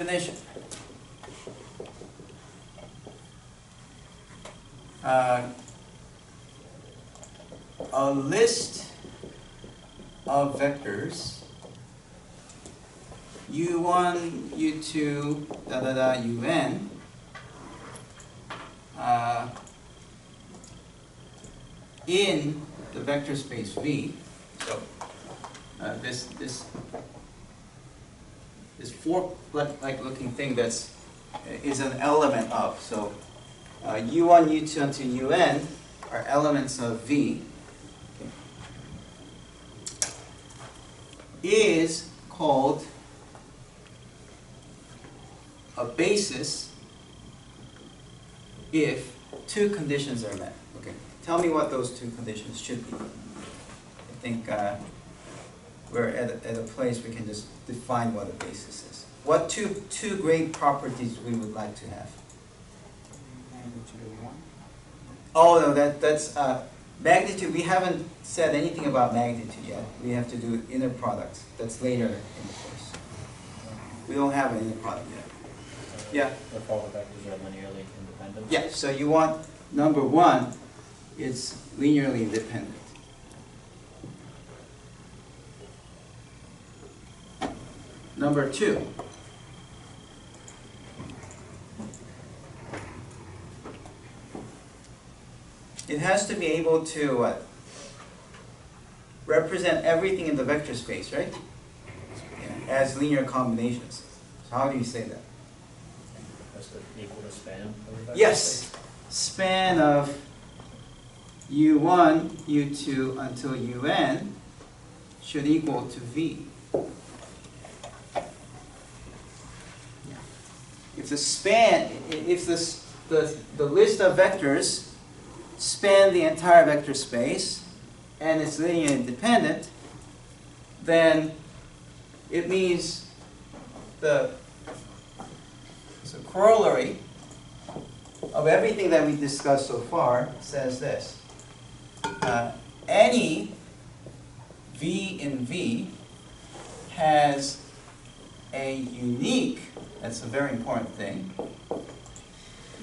Definition. A list of vectors u1, u2, un in the vector space V. So this fork-like looking thing is an element of. So u1, u2 until un are elements of V. Okay. Is called a basis if two conditions are met. Okay. Tell me what those two conditions should be. I think we're at a place we can just define what a basis is. What two great properties we would like to have? Oh no, that's magnitude. We haven't said anything about magnitude yet. We have to do inner products. That's later in the course. We don't have an inner product yet. Yeah. If all the vectors are linearly independent. Yeah. So you want number one is linearly independent. Number two. It has to be able to represent everything in the vector space, right? Yeah, as linear combinations. So how do you say that? That's equal to span of the vector Yes. space? Span of u1, u2 until un should equal to V. If the span, if the list of vectors span the entire vector space and it's linearly independent, then it means the corollary of everything that we discussed so far says this. Any V in V has a unique, that's a very important thing,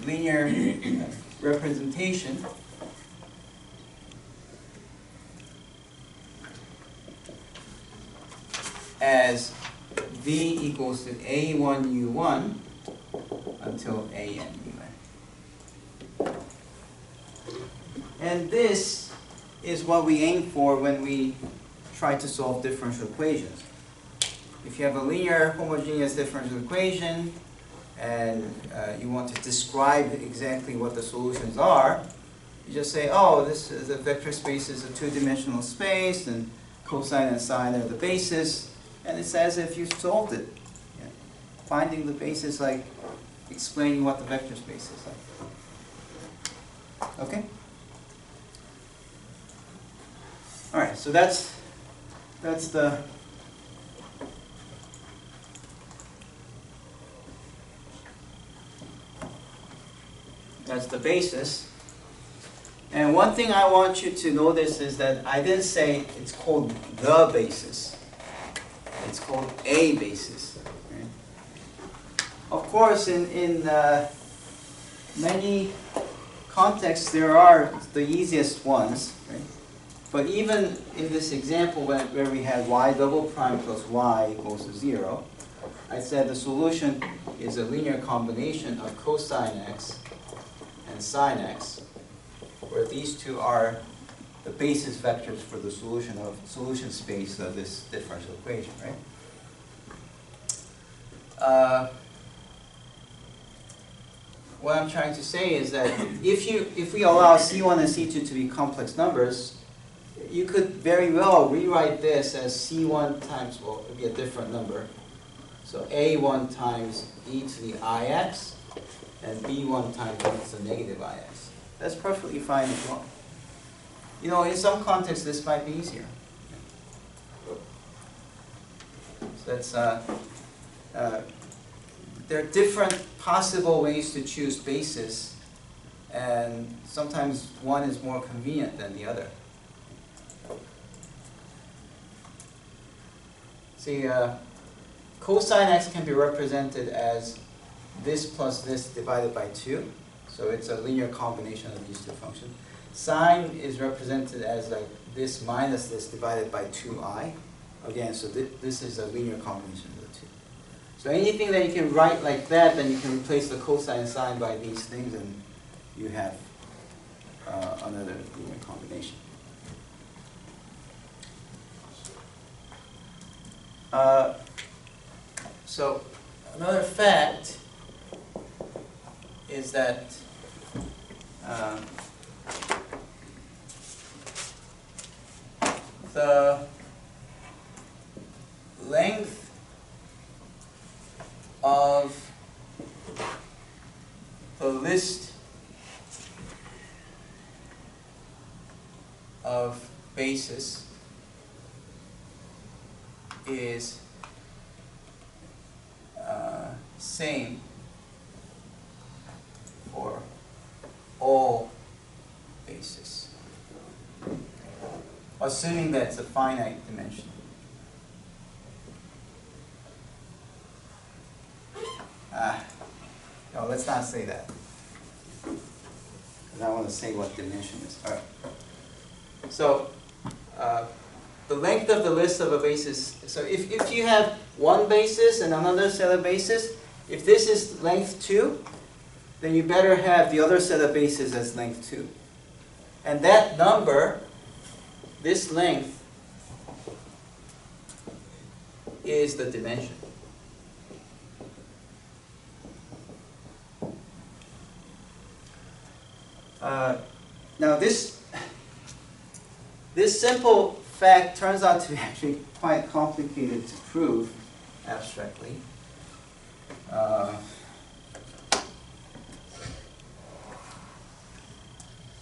linear representation as V equals to A1 U1 until AN UN. And this is what we aim for when we try to solve differential equations. If you have a linear homogeneous differential equation and you want to describe exactly what the solutions are, you just say, oh, this is a vector space is a two-dimensional space and cosine and sine are the basis, and it's as if you solved it. Yeah. Finding the basis like explaining what the vector space is like. Okay? All right, so that's the basis. And one thing I want you to notice is that I didn't say it's called the basis. It's called a basis. Right? Of course, in many contexts, there are the easiest ones. Right? But even in this example where we had y double prime plus y equals to 0, I said the solution is a linear combination of cosine x and sine x, where these two are the basis vectors for the solution space of this differential equation, right? What I'm trying to say is that if we allow C1 and C2 to be complex numbers, you could very well rewrite this as C1 times, well, it would be a different number. So A1 times e to the ix, and B1 times e to the negative ix. That's perfectly fine as well. You know, in some contexts, this might be easier. So that's, there are different possible ways to choose basis, and sometimes one is more convenient than the other. See, cosine x can be represented as this plus this divided by 2. So it's a linear combination of these two functions. Sine is represented as like this minus this divided by 2i. Again, so this is a linear combination of the two. So anything that you can write like that, then you can replace the cosine and sine by these things, and you have another linear combination. So another fact is that the length of the list of bases is same for all bases, assuming that it's a finite dimension. No, let's not say that, because I want to say what dimension is. All right. So the length of the list of a basis, so if you have one basis and another set of bases, if this is length 2, then you better have the other set of bases as length 2. And that number, this length, is the dimension. Now this simple fact turns out to be actually quite complicated to prove abstractly.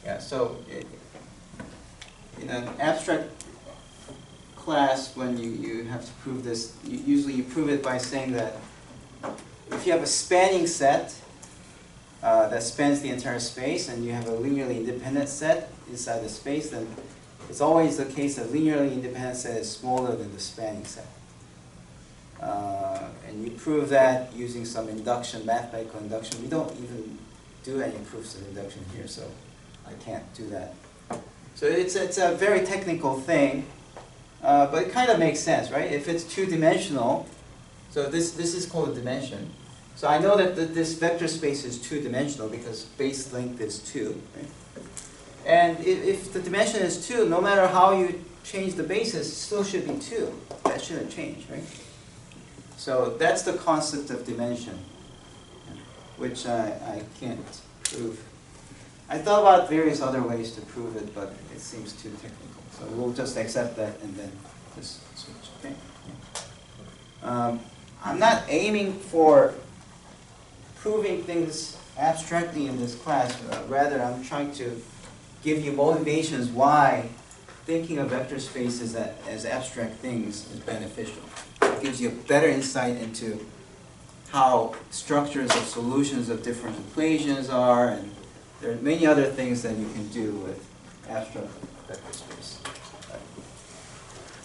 Yeah, so in an abstract class, when you have to prove this, usually you prove it by saying that if you have a spanning set that spans the entire space, and you have a linearly independent set inside the space, then it's always the case that linearly independent set is smaller than the spanning set. And you prove that using some induction, mathematical induction. We don't even do any proofs of induction here, so I can't do that. So it's a very technical thing, but it kind of makes sense, right? If it's two-dimensional, so this is called a dimension. So I know that this vector space is two-dimensional because base length is 2. Right? And if the dimension is 2, no matter how you change the basis, it still should be 2. That shouldn't change, right? So that's the concept of dimension, which I can't prove. I thought about various other ways to prove it, but it seems too technical. So we'll just accept that and then just switch. Okay? I'm not aiming for proving things abstractly in this class. Rather, I'm trying to give you motivations why thinking of vector spaces as abstract things is beneficial. It gives you a better insight into how structures of solutions of different equations are, and there are many other things that you can do with abstract vector space.